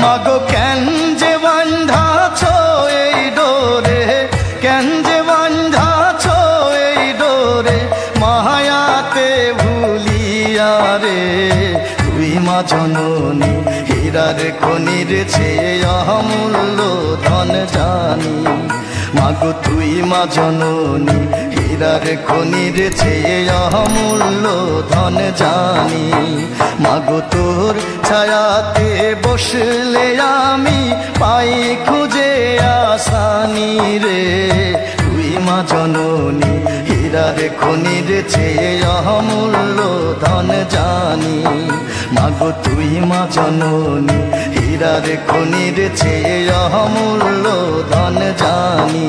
মাগো কেন যে বান্ধাছ এই ডোরে, কেন যে বান্ধাছ এই ডোরে, মায়াতে ভুলিয়া রে। তুই মা জননী হীরার খনির চেয়ে অমূল্য ধন জানি। মাগো তুই মা জননী হীরার খনির চেয়ে অমূল্য ধন জানি। মাগো তোর ছায়াতে বসলে আমি পাই খুঁজে আসানি রে। তুই মা জননী হীরার খনির চেয়ে অমূল্য ধন জানি। মাগো তুই মা জননী হীরার খনির চেয়ে অমূল্য ধন জানি।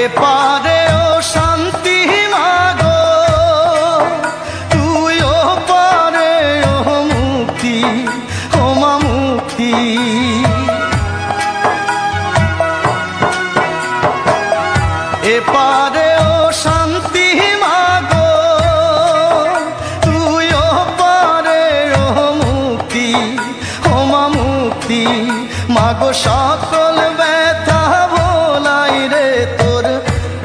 এপারে ও শান্তি মাগো, তুই ও পারে ও মুক্তি, ও মা মুক্তি। এপারে ও শান্তি মাগো, তুই ও পারে ও মুক্তি, ও মা মুক্তি। মাগো সকল ব্যথা ভোলাই রে তোর,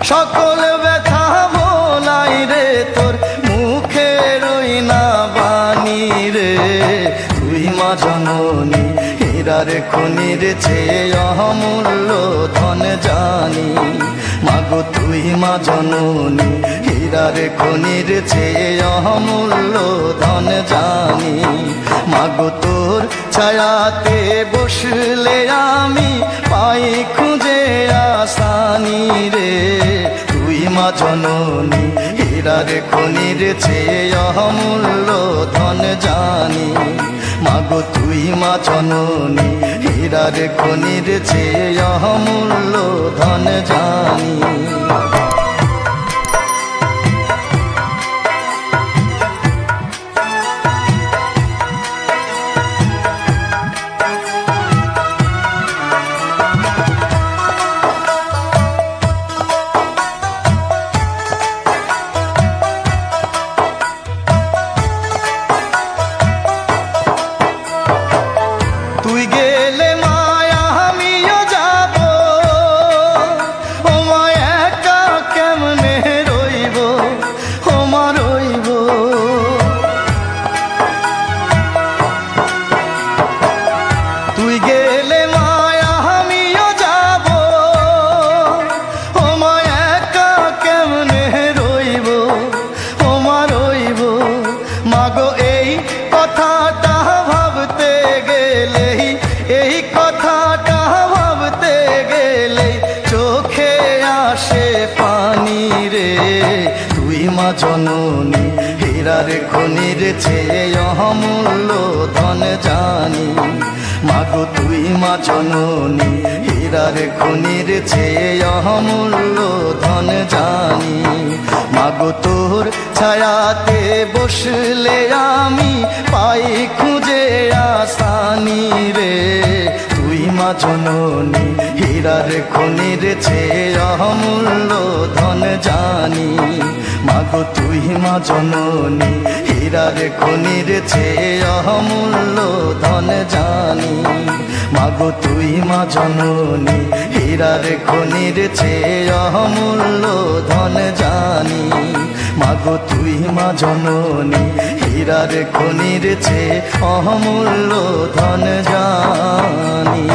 সকল ব্যথা ভোলাই রে তোর, মুখের ওই না বাণী রে। তুই মা জননী হীরার খনির চেয়ে অমূল্য ধন জানি। মাগো তুই মা জননী হীরার খনির চেয়ে অমূল্য ধন জানি। মাগো তোর ছায়াতে বসলে আমি পাই খুঁজে আসানি রে। তুই মা জননী হীরার খনির চেয়ে অমূল্য ধন জানি। মাগো তুই মা জননী হীরার খনির চেয়ে অমূল্য ধন জানি। তুই গেলে মায়া আমিও যাব, ও মা একা কেমনে রইব, ও মা রইব। তুই গেলে মায়া আমিও যাব, ও মা একা কেমনে রইব, ও মা রইব। মাগো এই কথাটা ভাবতে গেলেই, এই কথাটা ভাবতে গেলেই চোখে আসে পানি রে। তুই মা জননী হীরার খনির চেয়ে অমূল্য ধন জানি। মাগো তুই মা জননী হীরার খনির চেয়ে অমূল্য ধন জানি। মাগো তোর ছায়াতে বসলে আমি পাই খুঁজে আসানি রে। তুই মা জননী হীরার খনির চেয়ে অমূল্য ধন জানি। মাগো তুই মা জননী হীরার খনির চেয়ে অমূল্য ধন জানি। মাগো তুই মা জননী হীরার খনির চেয়ে অমূল্য ধন জানি। মাগো তুই মা জননী হীরার খনির চেয়ে অমূল্য ধন জানি।